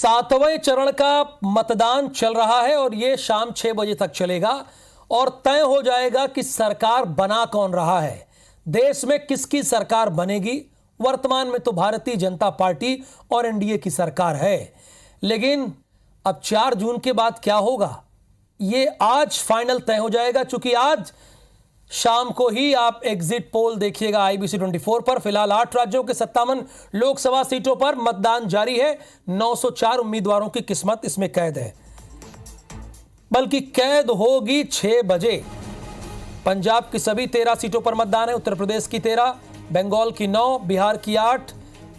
सातवें चरण का मतदान चल रहा है और यह शाम 6 बजे तक चलेगा और तय हो जाएगा कि सरकार बना कौन रहा है, देश में किसकी सरकार बनेगी। वर्तमान में तो भारतीय जनता पार्टी और एनडीए की सरकार है, लेकिन अब 4 जून के बाद क्या होगा ये आज फाइनल तय हो जाएगा। चूंकि आज शाम को ही आप एग्जिट पोल देखिएगा आईबीसी 24 पर। फिलहाल 8 राज्यों के 57 लोकसभा सीटों पर मतदान जारी है। 904 उम्मीदवारों की किस्मत इसमें कैद है, बल्कि कैद होगी 6 बजे। पंजाब की सभी 13 सीटों पर मतदान है, उत्तर प्रदेश की 13, बंगाल की 9, बिहार की 8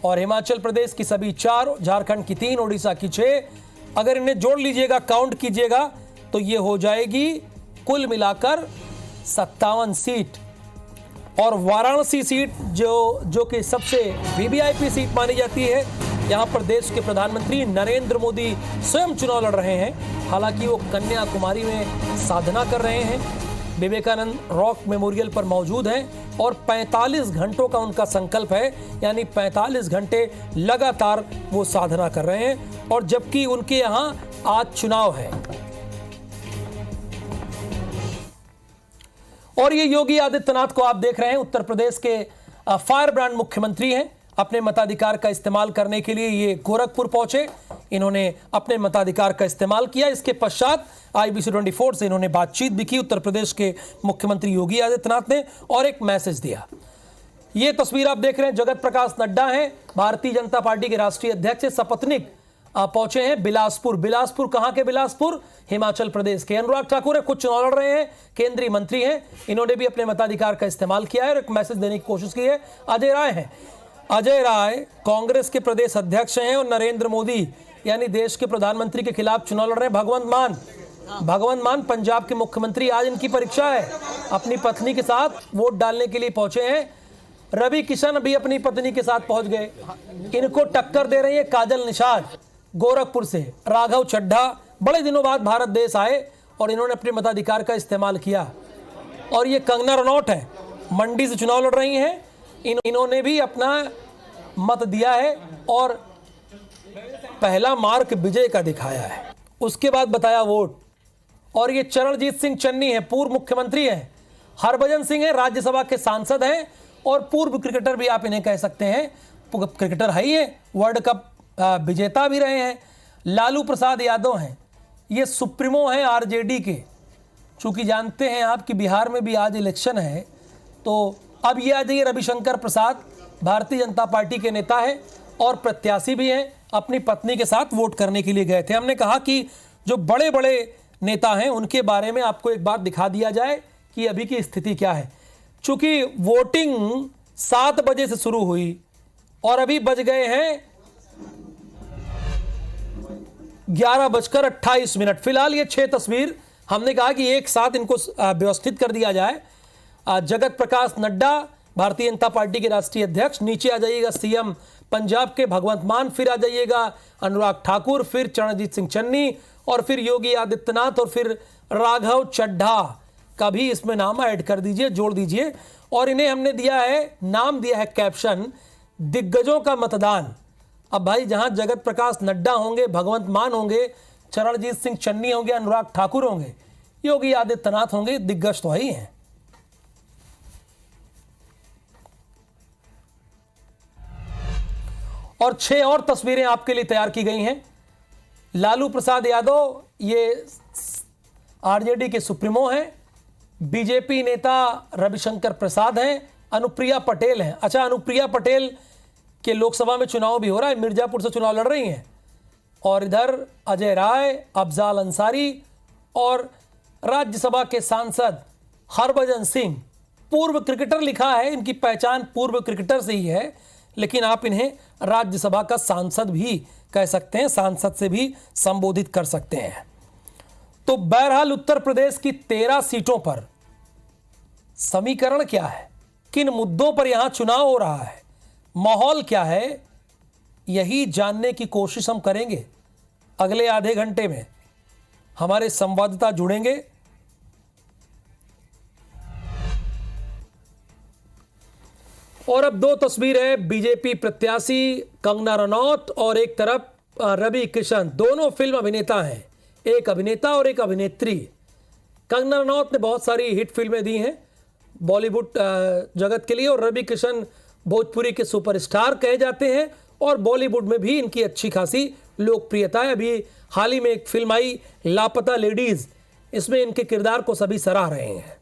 और हिमाचल प्रदेश की सभी 4, झारखंड की 3, ओडिशा की 6। अगर इन्हें जोड़ लीजिएगा, काउंट कीजिएगा तो ये हो जाएगी कुल मिलाकर 57 सीट। और वाराणसी सीट जो कि सबसे वीवीआईपी सीट मानी जाती है, यहां पर देश के प्रधानमंत्री नरेंद्र मोदी स्वयं चुनाव लड़ रहे हैं। हालांकि वो कन्याकुमारी में साधना कर रहे हैं, विवेकानंद रॉक मेमोरियल पर मौजूद हैं और 45 घंटों का उनका संकल्प है, यानी 45 घंटे लगातार वो साधना कर रहे हैं। और जबकि उनके यहां आज चुनाव है और ये योगी आदित्यनाथ को आप देख रहे हैं, उत्तर प्रदेश के फायर ब्रांड मुख्यमंत्री हैं। अपने मताधिकार का इस्तेमाल करने के लिए ये गोरखपुर पहुंचे, इन्होंने अपने मताधिकार का इस्तेमाल किया। इसके पश्चात आईबीसी 24 से इन्होंने बातचीत भी की उत्तर प्रदेश के मुख्यमंत्री योगी आदित्यनाथ ने और एक मैसेज दिया। ये तस्वीर आप देख रहे हैं, जगत प्रकाश नड्डा हैं, भारतीय जनता पार्टी के राष्ट्रीय अध्यक्ष सपत्नीक पहुंचे हैं बिलासपुर। बिलासपुर कहां के बिलासपुर? हिमाचल प्रदेश के। अनुराग ठाकुर है, खुद चुनाव लड़ रहे हैं, केंद्रीय मंत्री हैं, इन्होंने भी अपने मताधिकार का इस्तेमाल किया है और एक मैसेज देने की कोशिश की है। अजय राय हैं, अजय राय कांग्रेस के प्रदेश अध्यक्ष हैं और नरेंद्र मोदी यानी देश के प्रधानमंत्री के खिलाफ चुनाव लड़ रहे हैं। भगवंत मान पंजाब के मुख्यमंत्री, आज इनकी परीक्षा है, अपनी पत्नी के साथ वोट डालने के लिए पहुंचे हैं। रवि किशन भी अपनी पत्नी के साथ पहुंच गए, इनको टक्कर दे रही है काजल निषाद गोरखपुर से। राघव चड्ढा बड़े दिनों बाद भारत देश आए और इन्होंने अपने मताधिकार का इस्तेमाल किया। और ये कंगना रनौत है, मंडी से चुनाव लड़ रही हैं, इन्होंने भी अपना मत दिया है और पहला मार्क विजय का दिखाया है, उसके बाद बताया वोट। और ये चरणजीत सिंह चन्नी है, पूर्व मुख्यमंत्री हैं। हरभजन सिंह है, राज्यसभा के सांसद हैं और पूर्व क्रिकेटर भी आप इन्हें कह सकते हैं, क्रिकेटर है ही है, वर्ल्ड कप विजेता भी रहे हैं। लालू प्रसाद यादव हैं, ये सुप्रीमो हैं आरजेडी के। चूंकि जानते हैं आप कि बिहार में भी आज इलेक्शन है, तो अब ये आ जाइए, रविशंकर प्रसाद भारतीय जनता पार्टी के नेता है और प्रत्याशी भी हैं, अपनी पत्नी के साथ वोट करने के लिए गए थे। हमने कहा कि जो बड़े बड़े नेता हैं उनके बारे में आपको एक बार दिखा दिया जाए कि अभी की स्थिति क्या है। चूंकि वोटिंग 7 बजे से शुरू हुई और अभी बज गए हैं 11:28। फिलहाल ये 6 तस्वीर हमने कहा कि एक साथ इनको व्यवस्थित कर दिया जाए। जगत प्रकाश नड्डा भारतीय जनता पार्टी के राष्ट्रीय अध्यक्ष, नीचे आ जाइएगा सीएम पंजाब के भगवंत मान, फिर आ जाइएगा अनुराग ठाकुर, फिर चरणजीत सिंह चन्नी और फिर योगी आदित्यनाथ और फिर राघव चड्ढा का भी इसमें नाम ऐड कर दीजिए, जोड़ दीजिए। और इन्हें हमने दिया है, नाम दिया है कैप्शन, दिग्गजों का मतदान। अब भाई जहां जगत प्रकाश नड्डा होंगे, भगवंत मान होंगे, चरणजीत सिंह चन्नी होंगे, अनुराग ठाकुर होंगे, योगी आदित्यनाथ होंगे, दिग्गज तो ही हैं। और 6 और तस्वीरें आपके लिए तैयार की गई हैं। लालू प्रसाद यादव ये आरजेडी के सुप्रीमो हैं, बीजेपी नेता रविशंकर प्रसाद हैं, अनुप्रिया पटेल हैं। अच्छा, अनुप्रिया पटेल के लोकसभा में चुनाव भी हो रहा है, मिर्जापुर से चुनाव लड़ रही हैं। और इधर अजय राय, अफजाल अंसारी और राज्यसभा के सांसद हरभजन सिंह, पूर्व क्रिकेटर लिखा है, इनकी पहचान पूर्व क्रिकेटर से ही है, लेकिन आप इन्हें राज्यसभा का सांसद भी कह सकते हैं, सांसद से भी संबोधित कर सकते हैं। तो बहरहाल उत्तर प्रदेश की 13 सीटों पर समीकरण क्या है, किन मुद्दों पर यहां चुनाव हो रहा है, माहौल क्या है, यही जानने की कोशिश हम करेंगे। अगले आधे घंटे में हमारे संवाददाता जुड़ेंगे। और अब 2 तस्वीर है, बीजेपी प्रत्याशी कंगना रनौत और एक तरफ रवि किशन दोनों फिल्म अभिनेता हैं, एक अभिनेता और एक अभिनेत्री। कंगना रनौत ने बहुत सारी हिट फिल्में दी हैं बॉलीवुड जगत के लिए, और रवि किशन भोजपुरी के सुपरस्टार कहे जाते हैं और बॉलीवुड में भी इनकी अच्छी खासी लोकप्रियता है। अभी हाल ही में एक फिल्म आई लापता लेडीज, इसमें इनके किरदार को सभी सराह रहे हैं।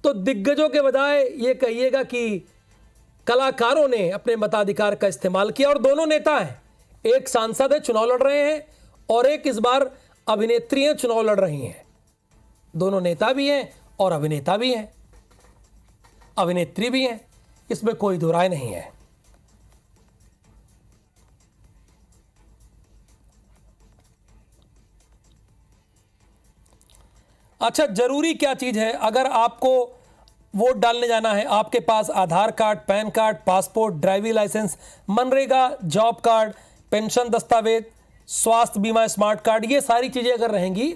तो दिग्गजों के बजाय ये कहिएगा कि कलाकारों ने अपने मताधिकार का इस्तेमाल किया, और दोनों नेता हैं, एक सांसद है चुनाव लड़ रहे हैं और एक इस बार अभिनेत्री हैं चुनाव लड़ रही हैं। दोनों नेता भी हैं और अभिनेता भी हैं, अभिनेत्री भी हैं, इसमें कोई दो राय नहीं है। अच्छा, जरूरी क्या चीज है? अगर आपको वोट डालने जाना है, आपके पास Aadhaar card, PAN card, passport, driving licence, MNREGA job card, pension दस्तावेज, स्वास्थ्य बीमा स्मार्ट कार्ड, ये सारी चीजें अगर रहेंगी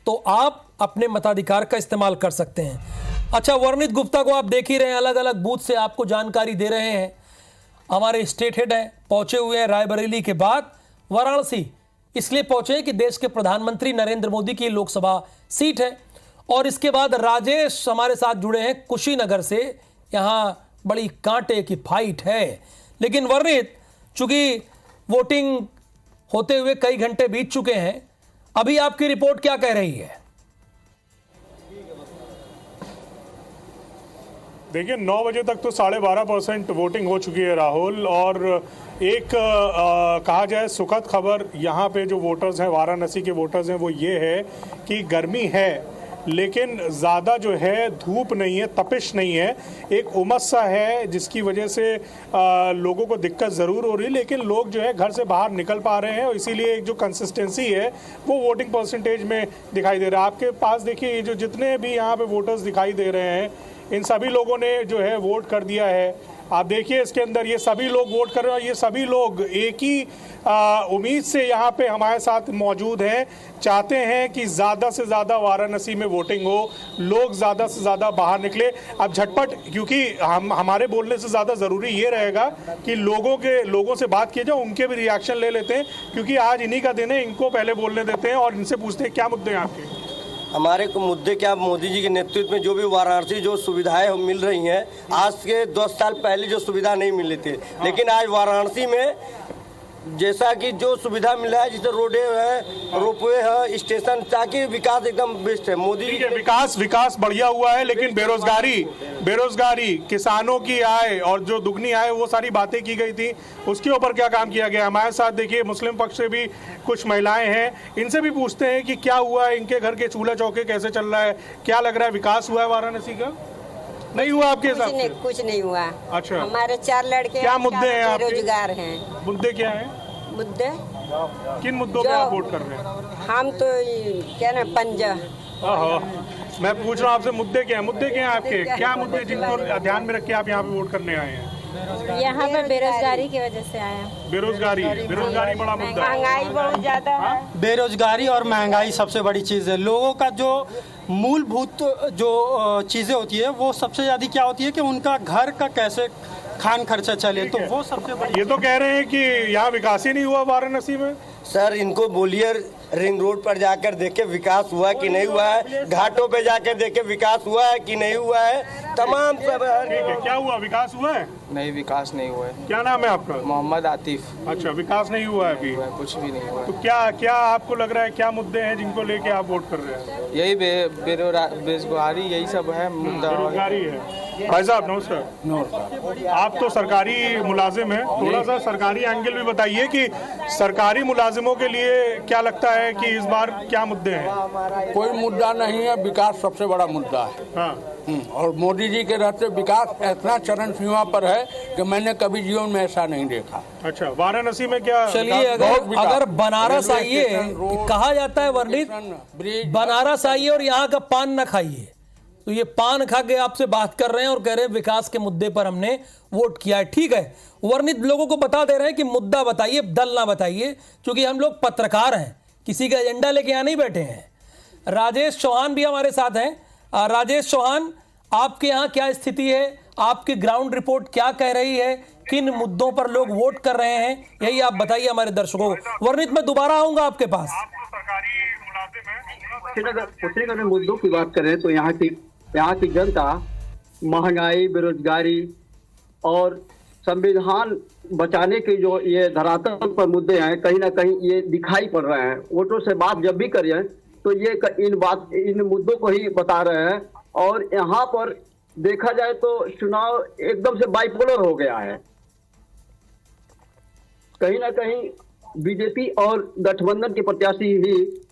तो आप अपने मताधिकार का इस्तेमाल कर सकते हैं। अच्छा, वर्णित गुप्ता को आप देख ही रहे हैं, अलग अलग बूथ से आपको जानकारी दे रहे हैं। हमारे स्टेट हेड हैं, पहुंचे हुए हैं रायबरेली के बाद वाराणसी, इसलिए पहुंचे हैं कि देश के प्रधानमंत्री नरेंद्र मोदी की लोकसभा सीट है। और इसके बाद राजेश हमारे साथ जुड़े हैं कुशीनगर से, यहां बड़ी कांटे की फाइट है। लेकिन वर्णित, चूंकि वोटिंग होते हुए कई घंटे बीत चुके हैं, अभी आपकी रिपोर्ट क्या कह रही है? देखिए, 9 बजे तक तो 12.5% वोटिंग हो चुकी है राहुल। और एक कहा जाए सुखद खबर यहाँ पे जो वोटर्स हैं, वाराणसी के वोटर्स हैं, वो ये है कि गर्मी है लेकिन ज़्यादा जो है धूप नहीं है, तपिश नहीं है, एक उमस सा है जिसकी वजह से लोगों को दिक्कत ज़रूर हो रही है, लेकिन लोग जो है घर से बाहर निकल पा रहे हैं और इसीलिए एक जो कंसिस्टेंसी है वो वोटिंग परसेंटेज में दिखाई दे रहा है। आपके पास देखिए, ये जो जितने भी यहाँ पे वोटर्स दिखाई दे रहे हैं, इन सभी लोगों ने जो है वोट कर दिया है। आप देखिए इसके अंदर ये सभी लोग वोट कर रहे हैं, ये सभी लोग एक ही उम्मीद से यहाँ पे हमारे साथ मौजूद हैं, चाहते हैं कि ज़्यादा से ज़्यादा वाराणसी में वोटिंग हो, लोग ज़्यादा से ज़्यादा बाहर निकले। अब झटपट, क्योंकि हमारे बोलने से ज़्यादा ज़रूरी ये रहेगा कि लोगों से बात की जाए, उनके भी रिएक्शन ले लेते हैं, क्योंकि आज इन्हीं का दिन है, इनको पहले बोलने देते हैं और इनसे पूछते हैं क्या मुद्दे हैं आपके। हमारे को मुद्दे क्या, मोदी जी के नेतृत्व में जो भी वाराणसी जो सुविधाएं मिल रही हैं, आज के 10 साल पहले जो सुविधा नहीं मिली थी, लेकिन आज वाराणसी में जैसा कि जो सुविधा मिला है, जैसे रोडे है, रोपवे है, स्टेशन, ताकि विकास एकदम बेस्ट है। मोदी जी के विकास बढ़िया हुआ है, लेकिन बेरोजगारी, किसानों की आय और जो दुगनी आय, वो सारी बातें की गई थी, उसके ऊपर क्या काम किया गया? हमारे साथ देखिए मुस्लिम पक्ष से भी कुछ महिलाएं हैं, इनसे भी पूछते हैं कि क्या हुआ है, इनके घर के चूल्हा चौके कैसे चल रहा है, क्या लग रहा है, विकास हुआ है वाराणसी का? नहीं हुआ आपके हिसाब से? कुछ नहीं हुआ। अच्छा, हमारे 4 लड़के क्या मुद्दे हैं आपके? बेरोजगार हैं। मुद्दे क्या हैं? मुद्दे किन मुद्दों पे आप वोट कर रहे हैं? हम तो क्या ना पंजा। मैं पूछ रहा हूँ आपसे, मुद्दे क्या हैं आपके? क्या मुद्दे जिनको ध्यान में रख के आप यहाँ पे वोट करने आए हैं? यहाँ पे बेरोजगारी की वजह से आया। बेरोजगारी बड़ा मुद्दा है। महंगाई बहुत ज्यादा है। बेरोजगारी और महंगाई सबसे बड़ी चीज़ है। लोगों का जो मूलभूत जो चीज़ें होती है, वो सबसे ज़्यादा क्या होती है कि उनका घर का कैसे खान खर्चा चले, तो वो सबसे बड़ी। ये तो कह रहे हैं कि यहाँ विकास ही नहीं हुआ वाराणसी में। सर, इनको बोलिए रिंग रोड पर जाकर देखे विकास हुआ कि नहीं हुआ है, घाटों पे जाकर देखे विकास हुआ है कि नहीं हुआ है, तमाम सब। क्या हुआ, विकास हुआ है? नहीं, विकास नहीं हुआ है। क्या नाम है आपका? मोहम्मद आतिफ। अच्छा, विकास नहीं हुआ है अभी? कुछ भी नहीं हुआ। तो क्या आपको लग रहा है, क्या मुद्दे हैं जिनको लेके आप वोट कर रहे हैं? यही बेरोजगारी, यही सब है मुद्दा। बेरोजगारी है। भाई साहब नमस्कार। आप तो सरकारी मुलाजिम हैं, थोड़ा सा सरकारी एंगल भी बताइए कि सरकारी मुलाजिमों के लिए क्या लगता है कि इस बार क्या मुद्दे हैं? कोई मुद्दा नहीं है, विकास सबसे बड़ा मुद्दा है। हाँ। और मोदी जी के रहते विकास इतना चरण सीमा पर है कि मैंने कभी जीवन में ऐसा नहीं देखा। अच्छा, वाराणसी में क्या? चलिए, अगर बनारस आइए, कहा जाता है वर्णित, बनारस आइए और यहाँ का पान न खाइए, तो ये पान खा के आपसे बात कर रहे हैं और कह रहे हैं विकास के मुद्दे पर हमने वोट किया है। ठीक है, वर्णित लोगों को बता दे रहे हैं कि मुद्दा बताइए, दल ना बताइए, क्योंकि हम लोग पत्रकार हैं, किसी का एजेंडा लेके यहाँ नहीं बैठे हैं। राजेश चौहान भी हमारे साथ हैं। राजेश चौहान, आपके यहाँ क्या स्थिति है? आपकी ग्राउंड रिपोर्ट क्या कह रही है? किन मुद्दों पर लोग वोट कर रहे हैं, यही आप बताइए हमारे दर्शकों को। वर्णित, मैं दोबारा आऊंगा आपके पास। कुशीनगर में मुद्दों की बात करें तो यहाँ की जनता महंगाई, बेरोजगारी और संविधान बचाने के जो ये धरातल पर मुद्दे हैं, कहीं ना कहीं ये दिखाई पड़ रहे हैं। वोटरों से बात जब भी करें तो ये इन मुद्दों को ही बता रहे हैं। और यहाँ पर देखा जाए तो चुनाव एकदम से बाइपोलर हो गया है। कहीं ना कहीं बीजेपी और गठबंधन के प्रत्याशी ही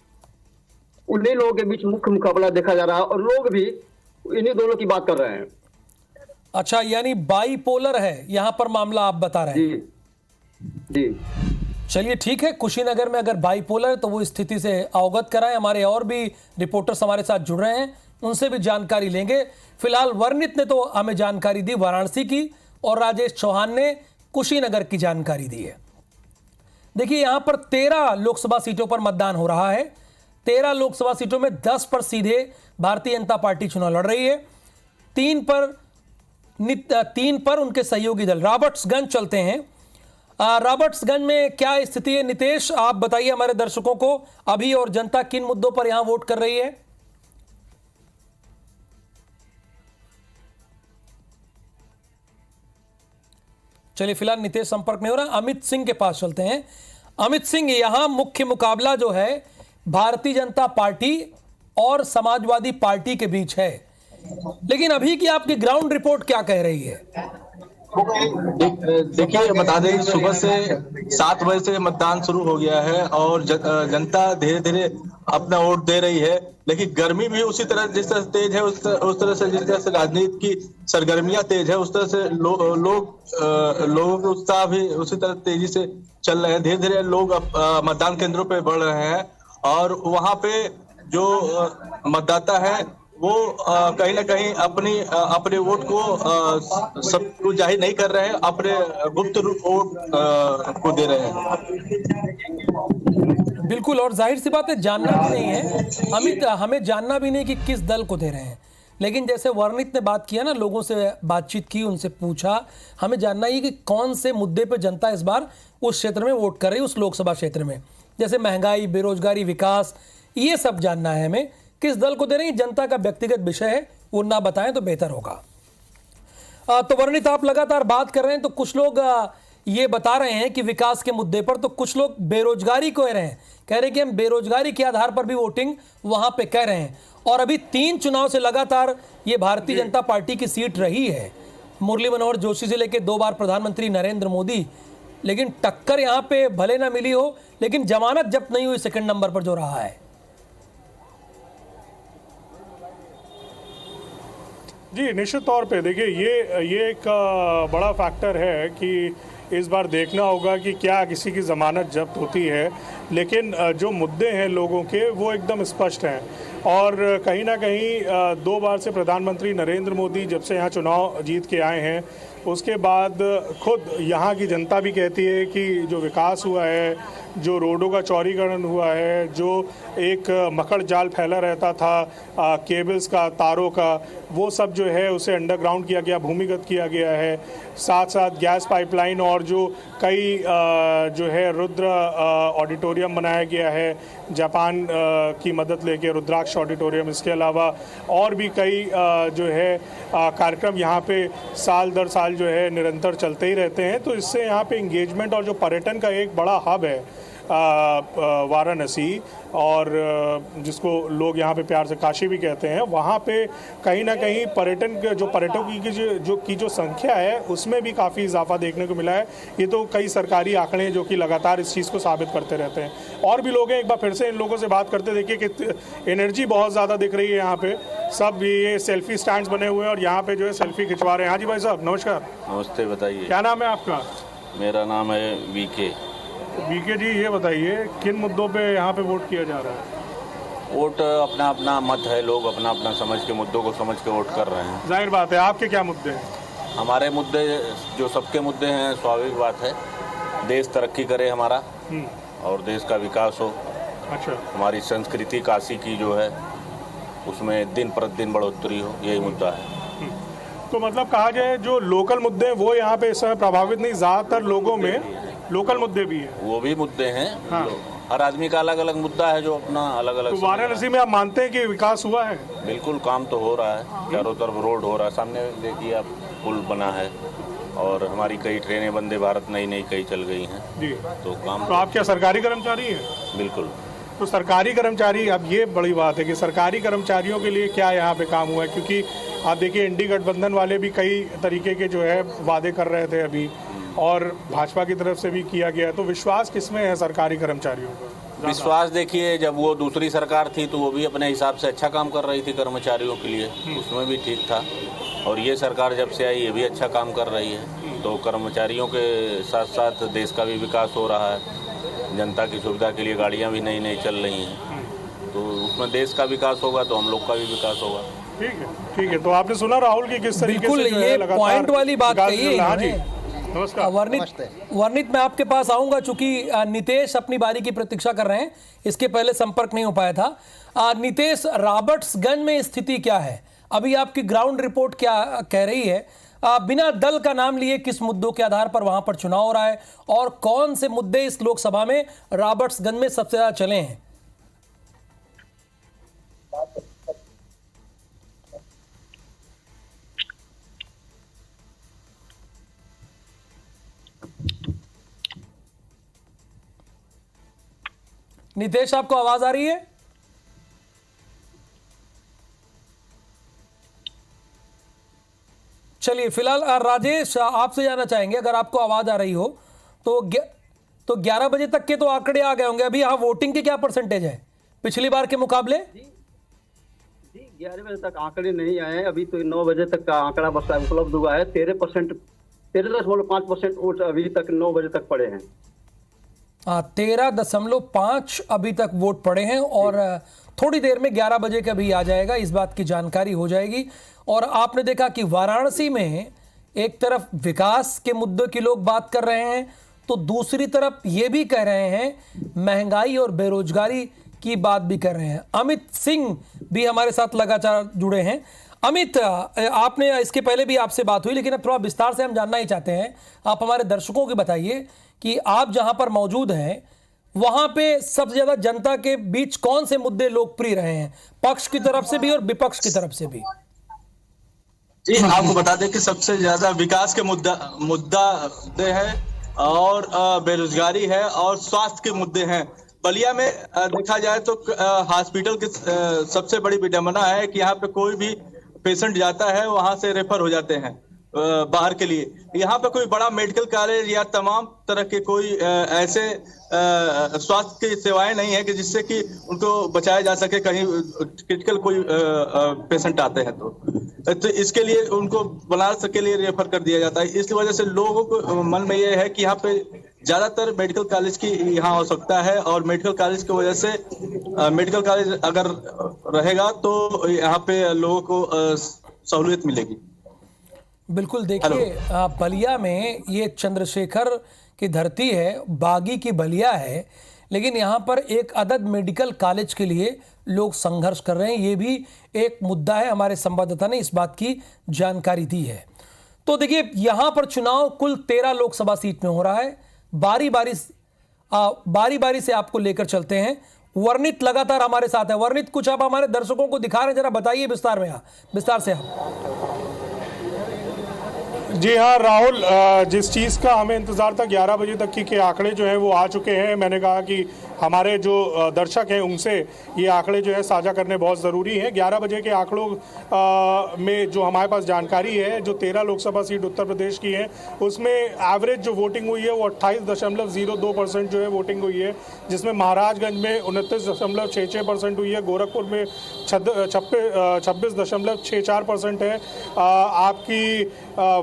उन्हीं लोगों के बीच मुख्य मुकाबला देखा जा रहा है और लोग भी इन्हीं दोनों की बात कर रहे हैं। अच्छा, यानी बाइपोलर है यहां पर मामला, आप बता रहे हैं? जी। चलिए ठीक है, कुशीनगर में अगर बाइपोलर है तो वो स्थिति से अवगत कराएं। हमारे और भी रिपोर्टर्स हमारे साथ जुड़ रहे हैं, उनसे भी जानकारी लेंगे। फिलहाल वर्णित ने तो हमें जानकारी दी वाराणसी की और राजेश चौहान ने कुशीनगर की जानकारी दी है। देखिए, यहां पर 13 लोकसभा सीटों पर मतदान हो रहा है। 13 लोकसभा सीटों में 10 पर सीधे भारतीय जनता पार्टी चुनाव लड़ रही है। 3 पर उनके सहयोगी दल। रॉबर्ट्सगंज चलते हैं। रॉबर्ट्सगंज में क्या स्थिति है? नितेश, आप बताइए हमारे दर्शकों को अभी, और जनता किन मुद्दों पर यहां वोट कर रही है? चलिए, फिलहाल नितेश संपर्क नहीं हो रहा। अमित सिंह के पास चलते हैं। अमित सिंह, यहां मुख्य मुकाबला जो है भारतीय जनता पार्टी और समाजवादी पार्टी के बीच है, लेकिन अभी की आपकी ग्राउंड रिपोर्ट क्या कह रही है? देखिए, बता दें सुबह से 7 बजे से मतदान शुरू हो गया है और जनता धीरे धीरे अपना वोट दे रही है। लेकिन गर्मी भी उसी तरह जिस तरह तेज है, उस तरह से जिस तरह से राजनीति की सरगर्मियां तेज है, उस तरह से लोगों का उत्साह भी उसी तरह तेजी से चल रहे हैं। धीरे धीरे लोग मतदान केंद्रों पे बढ़ रहे हैं और वहां पे जो मतदाता है वो कहीं ना कहीं अपने वोट को सबको जाहिर नहीं कर रहे हैं, अपने गुप्त वोट को दे रहे हैं। बिल्कुल, और जाहिर सी बात है, जानना भी नहीं है अमित, हमें जानना भी नहीं कि किस दल को दे रहे हैं। लेकिन जैसे वर्णित ने बात किया ना, लोगों से बातचीत की, उनसे पूछा, हमें जानना ही कि कौन से मुद्दे पे जनता इस बार उस क्षेत्र में वोट कर रही है, उस लोकसभा क्षेत्र में। जैसे महंगाई, बेरोजगारी, विकास, ये सब जानना है हमें। किस दल को दे रही है जनता का व्यक्तिगत विषय है, वो ना बताएं तो बेहतर होगा। तो वर्णित, आप लगातार बात कर रहे हैं, तो कुछ लोग ये बता रहे हैं कि विकास के मुद्दे पर, तो कुछ लोग बेरोजगारी को कह रहे हैं कि हम बेरोजगारी के आधार पर भी वोटिंग वहां पे कह रहे हैं। और अभी 3 चुनाव से लगातार ये भारतीय जनता पार्टी की सीट रही है। मुरली मनोहर जोशी से लेकर 2 बार प्रधानमंत्री नरेंद्र मोदी, लेकिन टक्कर यहां पे भले ना मिली हो, लेकिन जमानत जब्त नहीं हुई सेकंड नंबर पर जो रहा है। जी, निश्चित तौर पे देखिए, ये एक बड़ा फैक्टर है कि इस बार देखना होगा कि क्या किसी की ज़मानत जब्त होती है। लेकिन जो मुद्दे हैं लोगों के, वो एकदम स्पष्ट हैं। और कहीं ना कहीं 2 बार से प्रधानमंत्री नरेंद्र मोदी जब से यहाँ चुनाव जीत के आए हैं, उसके बाद खुद यहाँ की जनता भी कहती है कि जो विकास हुआ है, जो रोडों का चौड़ीकरण हुआ है, जो एक मकड़ जाल फैला रहता था केबल्स का, तारों का, वो सब जो है उसे अंडरग्राउंड किया गया, भूमिगत किया गया है। साथ साथ गैस पाइपलाइन और जो कई जो है रुद्र ऑडिटोरियम बनाया गया है जापान की मदद लेके, रुद्राक्ष ऑडिटोरियम। इसके अलावा और भी कई जो है कार्यक्रम यहाँ पे साल दर साल जो है निरंतर चलते ही रहते हैं। तो इससे यहाँ पे इंगेजमेंट और जो पर्यटन का एक बड़ा हब है वाराणसी, और जिसको लोग यहाँ पे प्यार से काशी भी कहते हैं, वहाँ पे कहीं ना कहीं पर्यटकों की जो संख्या है उसमें भी काफ़ी इजाफा देखने को मिला है। ये तो कई सरकारी आंकड़े हैं जो कि लगातार इस चीज़ को साबित करते रहते हैं। और भी लोग हैं, एक बार फिर से इन लोगों से बात करते, देखिए कि एनर्जी बहुत ज़्यादा दिख रही है यहाँ पे। सब ये सेल्फी स्टैंड्स बने हुए हैं और यहाँ पे जो है सेल्फी खिंचवा रहे हैं। हाँ जी भाई साहब, नमस्कार। नमस्ते, बताइए क्या नाम है आपका? मेरा नाम है वीके जी, ये बताइए किन मुद्दों पे यहाँ पे वोट किया जा रहा है? वोट अपना अपना मत है, लोग अपना अपना समझ के, मुद्दों को समझ के वोट कर रहे हैं। जाहिर बात है। आपके क्या मुद्दे हैं? हमारे मुद्दे जो सबके मुद्दे हैं, स्वाभाविक बात है, देश तरक्की करे हमारा और देश का विकास हो। अच्छा। हमारी संस्कृति काशी की जो है उसमें दिन प्रतिदिन बढ़ोतरी हो, यही मुद्दा है। तो तो मतलब कहा जाए जो लोकल मुद्दे हैं वो यहाँ पे इस समय प्रभावित नहीं, ज्यादातर लोगों में लोकल मुद्दे भी हैं। वो भी मुद्दे हैं। हाँ। हर आदमी का अलग अलग मुद्दा है जो अपना अलग अलग। तो वाराणसी में आप मानते हैं कि विकास हुआ है? बिल्कुल, काम तो हो रहा है, चारों तरफ रोड हो रहा है, सामने देखिए आप पुल बना है और हमारी कई ट्रेनें वंदे भारत नई कई चल गई हैं जी। तो काम। तो आप क्या सरकारी कर्मचारी हैं? बिल्कुल। तो सरकारी कर्मचारी, अब ये बड़ी बात है कि सरकारी कर्मचारियों के लिए क्या यहाँ पे काम हुआ है, क्योंकि आप देखिए इंडी गठबंधन वाले भी कई तरीके के जो है वादे कर रहे थे अभी, और भाजपा की तरफ से भी किया गया, तो विश्वास किसमें है सरकारी कर्मचारियों का? विश्वास देखिए, जब वो दूसरी सरकार थी तो वो भी अपने हिसाब से अच्छा काम कर रही थी कर्मचारियों के लिए, उसमें भी ठीक था। और ये सरकार जब से आई ये भी अच्छा काम कर रही है, तो कर्मचारियों के साथ साथ देश का भी विकास हो रहा है। जनता की सुविधा के लिए गाड़ियाँ भी नई चल रही हैं, तो उसमें देश का विकास होगा तो हम लोग का भी विकास होगा। ठीक है। तो आपने सुना राहुल की किस तरीके से जो है लगातार पॉइंट वाली बात कही है। हाँ जी, नमस्कार। वर्णित मैं आपके पास आऊंगा, चूंकि नितेश अपनी बारी की प्रतीक्षा कर रहे हैं, इसके पहले संपर्क नहीं हो पाया था। नितेश, रॉबर्ट्सगंज में स्थिति क्या है अभी? आपकी ग्राउंड रिपोर्ट क्या कह रही है? बिना दल का नाम लिए किस मुद्दों के आधार पर वहां पर चुनाव हो रहा है, और कौन से मुद्दे इस लोकसभा में रॉबर्ट्सगंज में सबसे ज्यादा चले हैं? नितेश, आपको आवाज आ रही है? चलिए, फिलहाल राजेश आपसे जानना चाहेंगे, अगर आपको आवाज आ रही हो तो 11 बजे तक के तो आंकड़े आ गए होंगे अभी। यहाँ वोटिंग की क्या परसेंटेज है पिछली बार के मुकाबले? जी 11 बजे तक आंकड़े नहीं आए, अभी तो 9 बजे तक का आंकड़ा बस उपलब्ध हुआ है। 13.5% वोट अभी तक 9 बजे तक पड़े हैं। 13.5 अभी तक वोट पड़े हैं, और थोड़ी देर में 11 बजे का भी आ जाएगा, इस बात की जानकारी हो जाएगी। और आपने देखा कि वाराणसी में एक तरफ विकास के मुद्दों की लोग बात कर रहे हैं, तो दूसरी तरफ ये भी कह रहे हैं महंगाई और बेरोजगारी की बात भी कर रहे हैं। अमित सिंह भी हमारे साथ लगातार जुड़े हैं। अमित, आपने इसके पहले भी आपसे बात हुई, लेकिन अब थोड़ा विस्तार से हम जानना ही चाहते हैं। आप हमारे दर्शकों को बताइए कि आप जहां पर मौजूद हैं वहां पे सबसे ज्यादा जनता के बीच कौन से मुद्दे लोकप्रिय रहे हैं, पक्ष की तरफ से भी और विपक्ष की तरफ से भी? जी, आपको बता दें कि सबसे ज्यादा विकास के मुद्दा है, और बेरोजगारी है, और स्वास्थ्य के मुद्दे हैं। बलिया में देखा जाए तो हॉस्पिटल की सबसे बड़ी विडंबना है कि यहाँ पे कोई भी पेशेंट जाता है वहां से रेफर हो जाते हैं बाहर के लिए। यहाँ पे कोई बड़ा मेडिकल कॉलेज या तमाम तरह के कोई ऐसे स्वास्थ्य की सेवाएं नहीं है कि जिससे कि उनको बचाया जा सके, कहीं क्रिटिकल कोई पेशेंट आते हैं तो इसके लिए उनको बनारस के लिए रेफर कर दिया जाता है। इस वजह से लोगों को मन में ये है कि यहाँ पे ज्यादातर मेडिकल कॉलेज की यहाँ आवश्यकता है, और मेडिकल कॉलेज की वजह से मेडिकल कॉलेज अगर रहेगा तो यहाँ पे लोगों को सहूलियत मिलेगी। बिल्कुल, देखिए बलिया में ये चंद्रशेखर की धरती है, बागी की बलिया है, लेकिन यहाँ पर एक अदद मेडिकल कॉलेज के लिए लोग संघर्ष कर रहे हैं। ये भी एक मुद्दा है, हमारे संवाददाता ने इस बात की जानकारी दी है। तो देखिए, यहाँ पर चुनाव कुल 13 लोकसभा सीट में हो रहा है। बारी बारी से आपको लेकर चलते हैं। वर्णित लगातार हमारे साथ है। वर्णित, कुछ आप हमारे दर्शकों को दिखा रहे हैं, जरा बताइए विस्तार से आप। जी हाँ राहुल, जिस चीज़ का हमें इंतज़ार था 11 बजे तक के आंकड़े जो हैं वो आ चुके हैं। मैंने कहा कि हमारे जो दर्शक हैं उनसे ये आंकड़े जो है साझा करने बहुत ज़रूरी हैं। 11 बजे के आंकड़ों में जो हमारे पास जानकारी है, जो 13 लोकसभा सीट उत्तर प्रदेश की हैं उसमें एवरेज जो वोटिंग हुई है वो 28.02% जो है वोटिंग हुई है, जिसमें महाराजगंज में 29.66% हुई है, गोरखपुर में 26.64% है, आपकी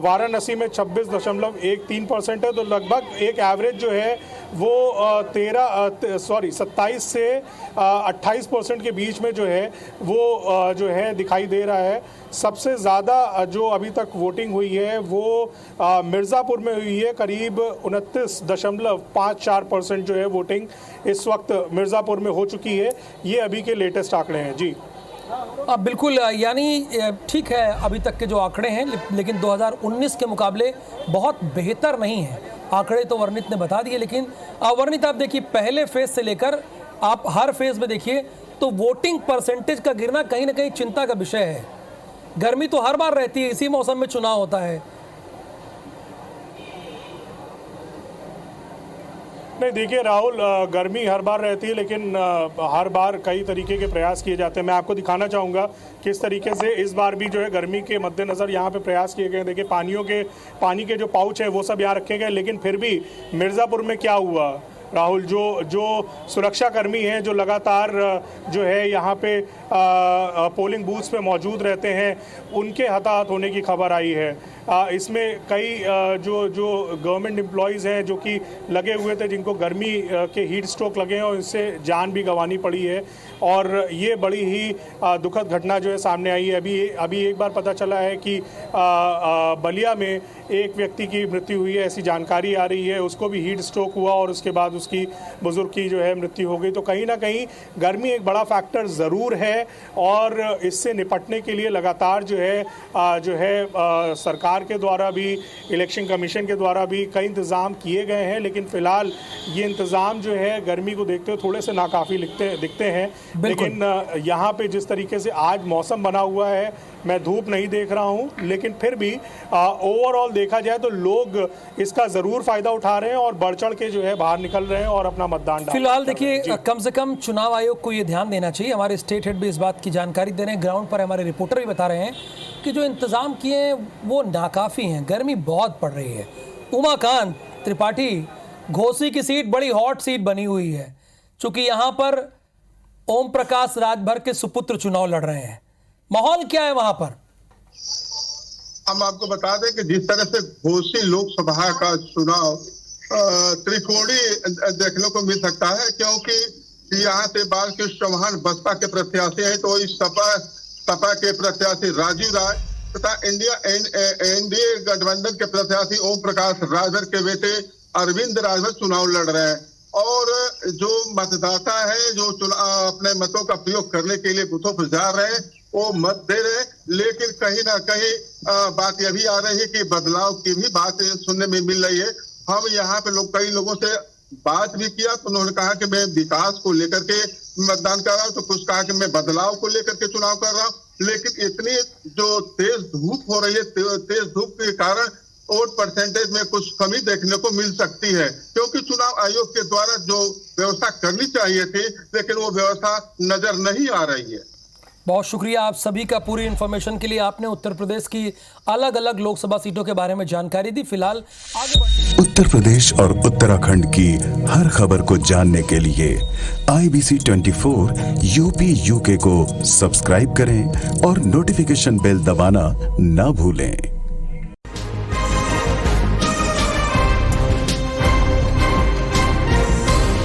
वाराणसी में 26.13% है। तो लगभग एक एवरेज जो है वो 27 से 28% के बीच में जो है वो जो है दिखाई दे रहा है। सबसे ज़्यादा जो अभी तक वोटिंग हुई है वो मिर्ज़ापुर में हुई है, करीब 29.54% जो है वोटिंग इस वक्त मिर्ज़ापुर में हो चुकी है। ये अभी के लेटेस्ट आंकड़े हैं। जी अब बिल्कुल, यानी ठीक है अभी तक के जो आंकड़े हैं, लेकिन 2019 के मुकाबले बहुत बेहतर नहीं है। आंकड़े तो वर्णित ने बता दिए, लेकिन वर्णित आप देखिए पहले फेज से लेकर आप हर फेज में देखिए तो वोटिंग परसेंटेज का गिरना कहीं ना कहीं चिंता का विषय है। गर्मी तो हर बार रहती है, इसी मौसम में चुनाव होता है। नहीं देखिए राहुल, गर्मी हर बार रहती है, लेकिन हर बार कई तरीके के प्रयास किए जाते हैं। मैं आपको दिखाना चाहूँगा किस तरीके से इस बार भी जो है गर्मी के मद्देनज़र यहाँ पे प्रयास किए गए। देखिए पानी के जो पाउच हैं वो सब यहाँ रखे गए, लेकिन फिर भी मिर्ज़ापुर में क्या हुआ राहुल, जो सुरक्षाकर्मी हैं जो लगातार जो है यहाँ पे पोलिंग बूथ्स पे मौजूद रहते हैं, उनके हताहत होने की खबर आई है। इसमें कई जो गवर्नमेंट एम्प्लॉयज़ हैं जो कि लगे हुए थे, जिनको गर्मी के हीट स्ट्रोक लगे हैं और इससे जान भी गंवानी पड़ी है। और ये बड़ी ही दुखद घटना जो है सामने आई है। अभी एक बार पता चला है कि बलिया में एक व्यक्ति की मृत्यु हुई है, ऐसी जानकारी आ रही है। उसको भी हीट स्ट्रोक हुआ और उसके बाद उसकी बुजुर्ग की जो है मृत्यु हो गई। तो कहीं ना कहीं गर्मी एक बड़ा फैक्टर ज़रूर है और इससे निपटने के लिए लगातार जो है सरकार के द्वारा भी, इलेक्शन कमीशन के द्वारा भी कई इंतज़ाम किए गए हैं। लेकिन फिलहाल ये इंतज़ाम जो है गर्मी को देखते हुए थोड़े से नाकाफ़ी दिखते हैं। लेकिन यहाँ पे जिस तरीके से आज मौसम बना हुआ है, मैं धूप नहीं देख रहा हूँ, लेकिन फिर भी ओवरऑल देखा जाए तो लोग इसका ज़रूर फ़ायदा उठा रहे हैं और बढ़ चढ़ के जो है बाहर निकल रहे हैं और अपना मतदान। फिलहाल देखिए कम से कम चुनाव आयोग को ये ध्यान देना चाहिए। हमारे स्टेट हेड भी इस बात की जानकारी दे रहे हैं, ग्राउंड पर हमारे रिपोर्टर भी बता रहे हैं कि जो इंतज़ाम किए हैं वो नाकाफ़ी हैं। गर्मी बहुत पड़ रही है। उमाकांत त्रिपाठी, घोसी की सीट बड़ी हॉट सीट बनी हुई है, चूँकि यहाँ पर ओम प्रकाश राजभर के सुपुत्र चुनाव लड़ रहे हैं। माहौल क्या है वहां पर? हम आपको बता दें कि जिस तरह से घोसी लोकसभा का चुनाव त्रिकोणी देखने को मिल सकता है, क्योंकि यहाँ से बालकृष्ण चौहान बसपा के प्रत्याशी हैं, तो इस सपा के प्रत्याशी राजीव राय तथा एनडीए गठबंधन के प्रत्याशी ओम प्रकाश राजभर के बेटे अरविंद राजभर चुनाव लड़ रहे हैं। और जो मतदाता है जो अपने मतों का प्रयोग करने के लिए बूथों पर जा रहे हैं, वो मत दे रहे हैं। लेकिन कहीं ना कहीं बात यह भी आ रही है कि बदलाव की भी बात सुनने में मिल रही है। हम यहाँ पे कई लोगों से बात भी किया तो उन्होंने कहा कि मैं विकास को लेकर के मतदान कर रहा हूँ, तो कुछ कहा कि मैं बदलाव को लेकर के चुनाव कर रहा हूँ। लेकिन इतनी जो तेज धूप हो रही है, तेज धूप के कारण वोट परसेंटेज में कुछ कमी देखने को मिल सकती है, क्योंकि चुनाव आयोग के द्वारा जो व्यवस्था करनी चाहिए थी, लेकिन वो व्यवस्था नजर नहीं आ रही है। बहुत शुक्रिया आप सभी का पूरी इन्फॉर्मेशन के लिए। आपने उत्तर प्रदेश की अलग अलग लोकसभा सीटों के बारे में जानकारी दी। फिलहाल आगे उत्तर प्रदेश और उत्तराखंड की हर खबर को जानने के लिए IBC 24 UP UK को सब्सक्राइब करें और नोटिफिकेशन बेल दबाना ना भूलें।